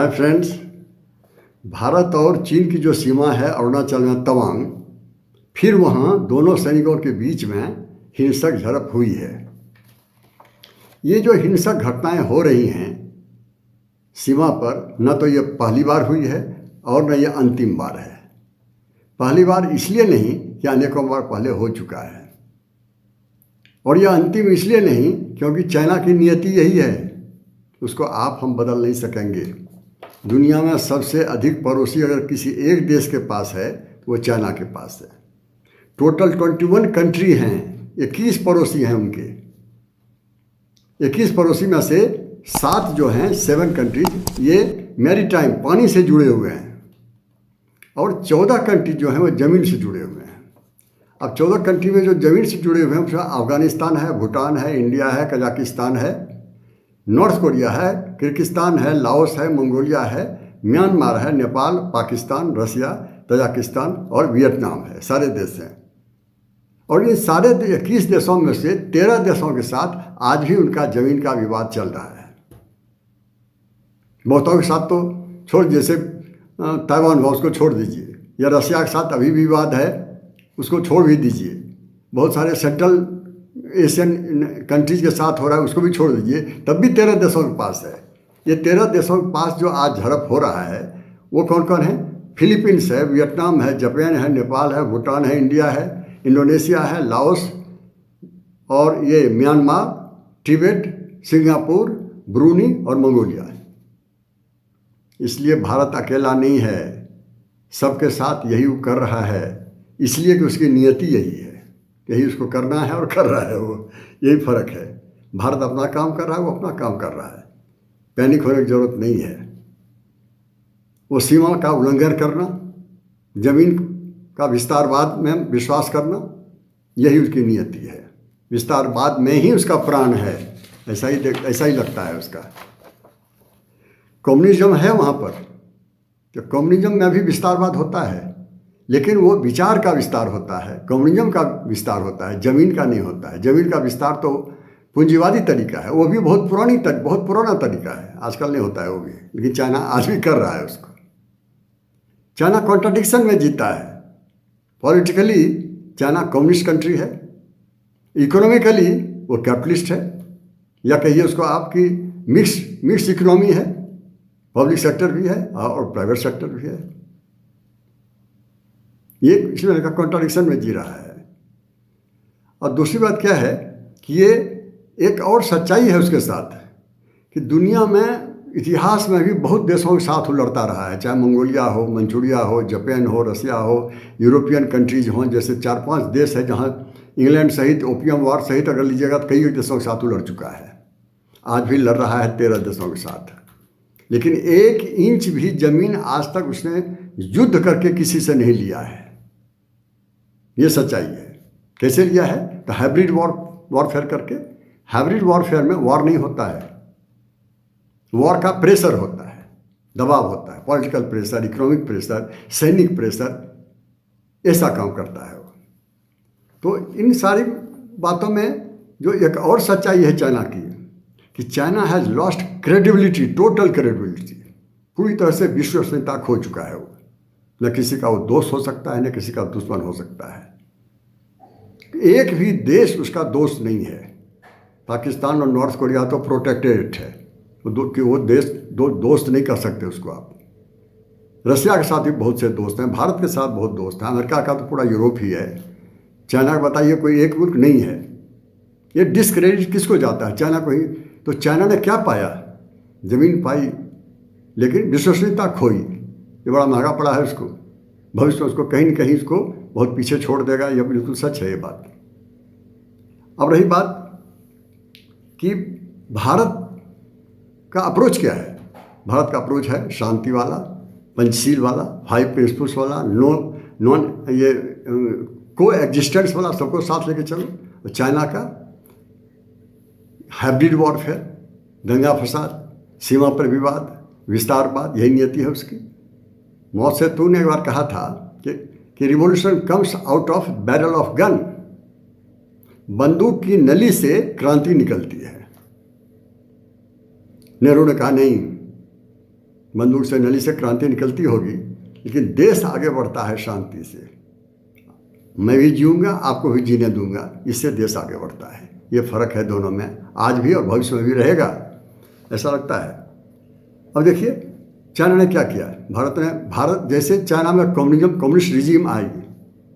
Hi friends. Bharat और चीन की जो सीमा है अरुणाचल में तवांग, फिर वहाँ दोनों सैनिकों के बीच में हिंसक झड़प हुई है। ये जो हिंसक घटनाएं हो रही हैं सीमा पर, न तो ये पहली बार हुई है और न ये अंतिम बार है। पहली बार इसलिए नहीं कि अनेकों बार पहले हो चुका है, और यह अंतिम इसलिए नहीं क्योंकि चाइना की नियति यही है, उसको आप हम बदल नहीं सकेंगे। दुनिया में सबसे अधिक पड़ोसी अगर किसी एक देश के पास है तो वो चाइना के पास है। टोटल 21 कंट्री हैं, 21 पड़ोसी हैं उनके। 21 पड़ोसी में से 7 जो हैं 7 कंट्रीज ये मैरीटाइम पानी से जुड़े हुए हैं, और 14 कंट्री जो हैं वो ज़मीन से जुड़े हुए हैं। अब 14 कंट्री में जो ज़मीन से जुड़े हुए हैं उसमें अफ़गानिस्तान है, भूटान है, इंडिया है, कजाकिस्तान है, नॉर्थ कोरिया है, किर्गिस्तान है, लाओस है, मंगोलिया है, म्यांमार है, नेपाल, पाकिस्तान, रसिया, तजाकिस्तान और वियतनाम है। सारे देश हैं, और इन सारे 21 देशों में से 13 देशों के साथ आज भी उनका ज़मीन का विवाद चल रहा है। बहुतों के साथ तो छोड़, जैसे ताइवान हुआ उसको छोड़ दीजिए, या रसिया के साथ अभी विवाद है उसको छोड़ भी दीजिए। बहुत सारे सेंट्रल एशियन कंट्रीज के साथ हो रहा है उसको भी छोड़ दीजिए, तब भी 13 देशों के पास है। ये 13 देशों के पास जो आज झड़प हो रहा है वो कौन कौन है? फिलीपींस है, वियतनाम है, जापान है, नेपाल है, भूटान है, इंडिया है, इंडोनेशिया है, लाओस, और ये म्यांमार, तिब्बत, सिंगापुर, ब्रूनी और मंगोलिया है। इसलिए भारत अकेला नहीं है, सबके साथ यही वो कर रहा है, इसलिए कि उसकी नियति यही है, यही उसको करना है और कर रहा है वो। यही फ़र्क है। भारत अपना काम कर रहा है, वो अपना काम कर रहा है। पैनिक होने की ज़रूरत नहीं है। वो सीमा का उल्लंघन करना, ज़मीन का विस्तारवाद में विश्वास करना, यही उसकी नियति है। विस्तारवाद में ही उसका प्राण है, ऐसा ही लगता है उसका। कम्युनिज्म है वहाँ पर, तो कम्युनिज्म में भी विस्तारवाद होता है, लेकिन वो विचार का विस्तार होता है, कम्युनिज्म का विस्तार होता है, ज़मीन का नहीं होता है। ज़मीन का विस्तार तो पूंजीवादी तरीका है, वो भी बहुत पुराना तरीका है, आजकल नहीं होता है वो भी, लेकिन चाइना आज भी कर रहा है उसको। चाइना कॉन्ट्राडिक्शन में जीता है। पॉलिटिकली चाइना कम्युनिस्ट कंट्री है, इकोनॉमिकली वो कैपिटलिस्ट है, या कहिए उसको आपकी मिक्स इकोनॉमी है, पब्लिक सेक्टर भी है और प्राइवेट सेक्टर भी है। ये इसमें का कॉन्ट्राडिक्शन में जी रहा है। और दूसरी बात क्या है कि ये एक और सच्चाई है उसके साथ, कि दुनिया में इतिहास में भी बहुत देशों के साथ वो लड़ता रहा है, चाहे मंगोलिया हो, मंचूरिया हो, जापान हो, रसिया हो, यूरोपियन कंट्रीज हों। जैसे 4-5 देश है जहाँ इंग्लैंड सहित, ओपियम वॉर सहित अगर लीजिएगा तो कई देशों के साथ वो लड़ चुका है। आज भी लड़ रहा है 13 देशों के साथ, लेकिन 1 इंच भी ज़मीन आज तक उसने युद्ध करके किसी से नहीं लिया है। ये सच्चाई है। कैसे लिया है? तो हाइब्रिड वॉरफेयर करके। हाइब्रिड वॉरफेयर में वॉर नहीं होता है, वॉर का प्रेशर होता है, दबाव होता है, पॉलिटिकल प्रेशर, इकोनॉमिक प्रेशर, सैनिक प्रेशर, ऐसा काम करता है वो। तो इन सारी बातों में जो एक और सच्चाई है चाइना की, कि China has lost credibility, total credibility, पूरी तरह से विश्वसनीयता खो चुका है वो। न किसी का वो दोस्त हो सकता है, न किसी का दुश्मन हो सकता है। एक भी देश उसका दोस्त नहीं है। पाकिस्तान और नॉर्थ कोरिया तो प्रोटेक्टेड है, वो देश दोस्त नहीं कर सकते उसको आप। रसिया के साथ भी बहुत से दोस्त हैं, भारत के साथ बहुत दोस्त हैं, अमेरिका का तो पूरा यूरोप ही है। चाइना का बताइए कोई एक मुल्क नहीं है। ये डिस्क्रेडिट किसको जाता है? चाइना को ही। तो चाइना ने क्या पाया? ज़मीन पाई, लेकिन विश्वसनीयता खोई। ये बड़ा महंगा पड़ा है उसको। भविष्य में उसको कहीं न कहीं उसको बहुत पीछे छोड़ देगा, यह बिल्कुल सच है ये बात। अब रही बात कि भारत का अप्रोच क्या है। भारत का अप्रोच है शांति वाला, पंचशील वाला, 5 प्रिंसिपल्स वाला, नॉन ये को एग्जिस्टेंस वाला, सबको साथ लेके चलो। और चाइना का हाइब्रिड वॉरफेयर, दंगा फसाद, सीमा पर विवाद, विस्तारवाद, यही नियति है उसकी। मौ से तू ने एक बार कहा था कि revolution comes out of barrel of gun, बंदूक की नली से क्रांति निकलती है। नेहरू ने कहा नहीं, बंदूक से नली से क्रांति निकलती होगी, लेकिन देश आगे बढ़ता है शांति से। मैं भी जीऊँगा, आपको भी जीने दूंगा, इससे देश आगे बढ़ता है। ये फ़र्क है दोनों में, आज भी और भविष्य में भी रहेगा, ऐसा लगता है। अब देखिए चाइना ने क्या किया। भारत जैसे चाइना में कम्युनिस्ट रिजीम आई,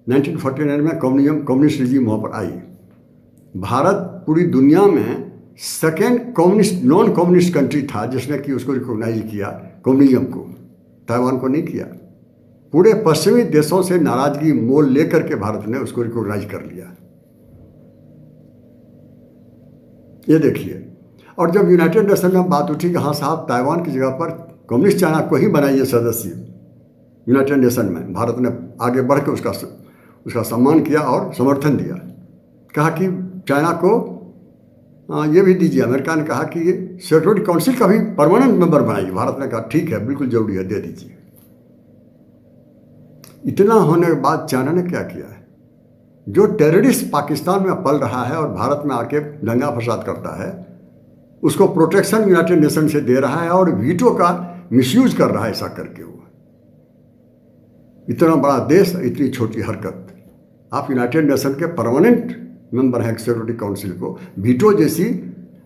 1949 में कम्युनिस्ट रिजीम वहाँ पर आई। भारत पूरी दुनिया में सेकेंड नॉन कम्युनिस्ट कंट्री था जिसने कि उसको रिकॉग्नाइज किया, कम्युनिज्म को। ताइवान को नहीं किया। पूरे पश्चिमी देशों से नाराजगी मोल लेकर के भारत ने उसको रिकॉग्नाइज कर लिया। ये देखिए, और जब यूनाइटेड नेशन में बात उठी कि हाँ साहब ताइवान की जगह पर कम्युनिस्ट चाइना को ही बनाइए सदस्य यूनाइटेड नेशन में, भारत ने आगे बढ़ के उसका सम्मान किया और समर्थन दिया। कहा कि चाइना को ये भी दीजिए। अमेरिका ने कहा कि ये सिक्योरिटी काउंसिल का भी परमानेंट मेंबर बनाइए। भारत ने कहा ठीक है, बिल्कुल जरूरी है, दे दीजिए। इतना होने के बाद चाइना ने क्या किया है, जो टेररिस्ट पाकिस्तान में पल रहा है और भारत में आके दंगा फसाद करता है, उसको प्रोटेक्शन यूनाइटेड नेशन से दे रहा है और वीटो का मिसयूज कर रहा है। ऐसा करके वो इतना बड़ा देश, इतनी छोटी हरकत। आप यूनाइटेड नेशन के परमानेंट मेंबर हैं सिक्योरिटी काउंसिल को, वीटो जैसी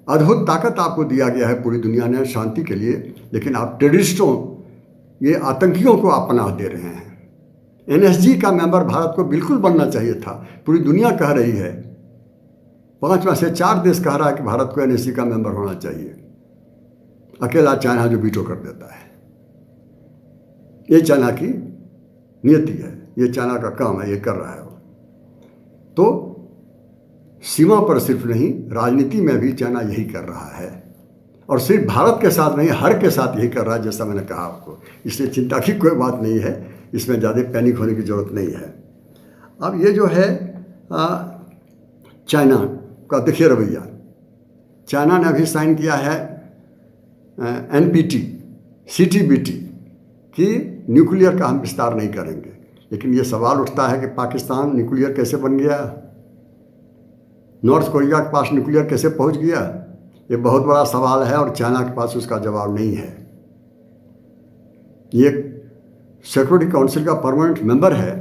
अद्भुत ताकत आपको दिया गया है पूरी दुनिया ने शांति के लिए, लेकिन आप टेररिस्टों, ये आतंकियों को आप पनाह दे रहे हैं। एनएसजी का मेंबर भारत को बिल्कुल बनना चाहिए था। पूरी दुनिया कह रही है, 5 में से 4 देश कह रहा है कि भारत को एनएसजी का मेंबर होना चाहिए। अकेला चाइना जो वीटो कर देता है। ये चाइना की नियति है, ये चाइना का काम है, ये कर रहा है वो। तो सीमा पर सिर्फ नहीं, राजनीति में भी चाइना यही कर रहा है, और सिर्फ भारत के साथ नहीं, हर के साथ यही कर रहा है, जैसा मैंने कहा आपको। इसलिए चिंता की कोई बात नहीं है, इसमें ज़्यादा पैनिक होने की ज़रूरत नहीं है। अब ये जो है चाइना का देखिए रवैया। चाइना ने अभी साइन किया है NPT, CTBT कि न्यूक्लियर का हम विस्तार नहीं करेंगे। लेकिन ये सवाल उठता है कि पाकिस्तान न्यूक्लियर कैसे बन गया, नॉर्थ कोरिया के पास न्यूक्लियर कैसे पहुंच गया, ये बहुत बड़ा सवाल है और चाइना के पास उसका जवाब नहीं है। ये सिक्योरिटी काउंसिल का परमानेंट मेंबर है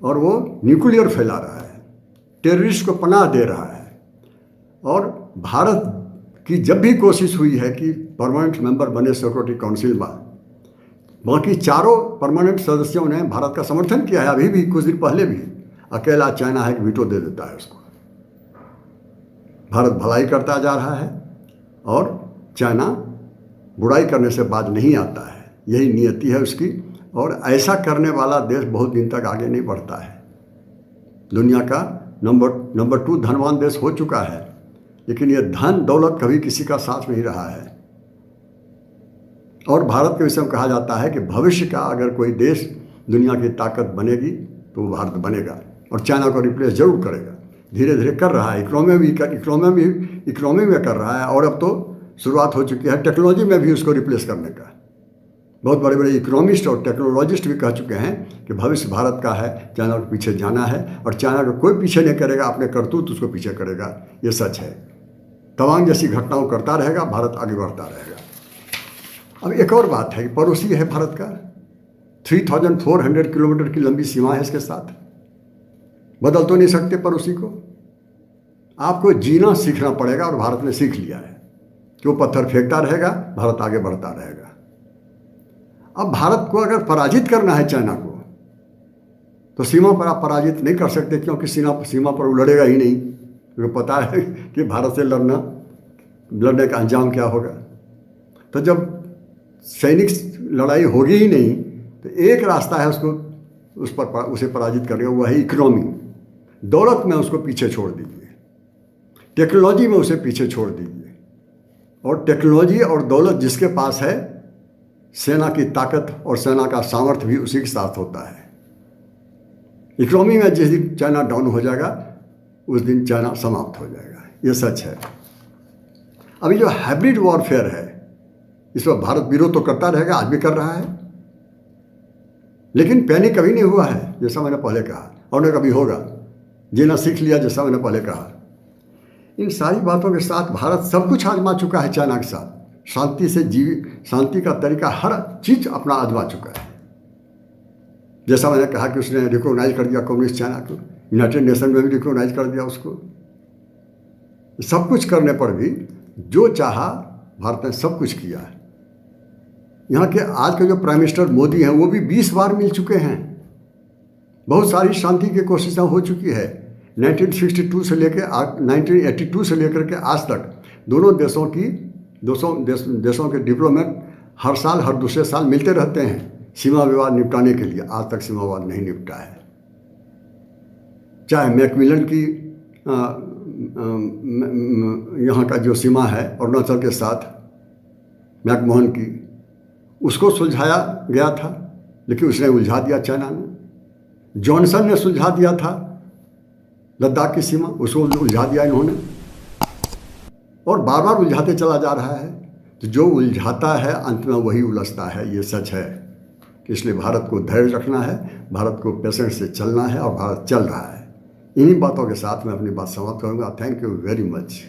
और वो न्यूक्लियर फैला रहा है, टेररिस्ट को पनाह दे रहा है। और भारत की जब भी कोशिश हुई है कि परमानेंट मेंबर बने सिक्योरिटी काउंसिल में, बाकी चारों परमानेंट सदस्यों ने भारत का समर्थन किया है। अभी भी कुछ दिन पहले भी अकेला चाइना है कि वीटो दे देता है उसको। भारत भलाई करता जा रहा है और चाइना बुराई करने से बाज नहीं आता है, यही नियति है उसकी। और ऐसा करने वाला देश बहुत दिन तक आगे नहीं बढ़ता है। दुनिया का नंबर 2 धनवान देश हो चुका है, लेकिन ये धन दौलत कभी किसी का साथ नहीं रहा है। और भारत के विषय में कहा जाता है कि भविष्य का अगर कोई देश दुनिया की ताकत बनेगी तो वो भारत बनेगा और चाइना को रिप्लेस जरूर करेगा। धीरे धीरे कर रहा है, इकोनॉमी में कर रहा है, और अब तो शुरुआत हो चुकी है टेक्नोलॉजी में भी उसको रिप्लेस करने का। बहुत बड़े बड़े इकोनॉमिस्ट और टेक्नोलॉजिस्ट भी कह चुके हैं कि भविष्य भारत का है, चाइना के पीछे जाना है, और चाइना को कोई पीछे नहीं करेगा, अपने करतूत उसको पीछे करेगा। ये सच है। तवांग जैसी घटनाओं करता रहेगा, भारत आगे बढ़ता रहेगा। अब एक और बात है कि पड़ोसी है भारत का, 3400 किलोमीटर की लंबी सीमा है इसके साथ। बदल तो नहीं सकते पड़ोसी को, आपको जीना सीखना पड़ेगा, और भारत ने सीख लिया है कि वो पत्थर फेंकता रहेगा, भारत आगे बढ़ता रहेगा। अब भारत को अगर पराजित करना है चाइना को, तो सीमा पर आप पराजित नहीं कर सकते, क्योंकि सीमा पर वो लड़ेगा ही नहीं, क्योंकि पता है कि भारत से लड़ने का अंजाम क्या होगा। तो जब सैनिक लड़ाई होगी ही नहीं, तो एक रास्ता है उसे पराजित करने का, वो है इकोनॉमी। दौलत में उसको पीछे छोड़ दीजिए, टेक्नोलॉजी में उसे पीछे छोड़ दीजिए, और टेक्नोलॉजी और दौलत जिसके पास है, सेना की ताकत और सेना का सामर्थ्य भी उसी के साथ होता है। इकोनॉमी में जिस दिन चाइना डाउन हो जाएगा, उस दिन चाइना समाप्त हो जाएगा। ये सच है। अभी जो हाइब्रिड वॉरफेयर है, इस पर भारत विरोध तो करता रहेगा, आज भी कर रहा है, लेकिन पैनिक कभी नहीं हुआ है, जैसा मैंने पहले कहा, और न कभी होगा। जीना सीख लिया, जैसा मैंने पहले कहा। इन सारी बातों के साथ भारत सब कुछ आजमा चुका है चाइना के साथ। शांति का तरीका हर चीज़ अपना आजमा चुका है। जैसा मैंने कहा कि उसने रिकॉग्नाइज कर दिया कम्युनिस्ट चाइना को, यूनाइटेड नेशन में भी रिकॉग्नाइज कर दिया उसको। सब कुछ करने पर भी जो चाहा भारत ने सब कुछ किया है। यहाँ के आज के जो प्राइम मिनिस्टर मोदी हैं वो भी 20 बार मिल चुके हैं। बहुत सारी शांति की कोशिशें हो चुकी है। 1962 से लेकर 1982 से लेकर के आज तक दोनों देशों के डिप्लोमेट हर साल हर दूसरे साल मिलते रहते हैं सीमा विवाद निपटाने के लिए। आज तक सीमा विवाद नहीं निपटा है। चाहे मैकमिलन की यहाँ का जो सीमा है अरुणाचल के साथ मैकमोहन की, उसको सुलझाया गया था, लेकिन उसने उलझा दिया चाइना ने। जॉनसन ने सुलझा दिया था लद्दाख की सीमा, उसको उलझा दिया इन्होंने, और बार बार उलझाते चला जा रहा है। तो जो उलझाता है अंत में वही उलझता है, ये सच है। इसलिए भारत को धैर्य रखना है, भारत को पेशेंस से चलना है, और भारत चल रहा है। इन्हीं बातों के साथ मैं अपनी बात समाप्त करूँगा। Thank you very much.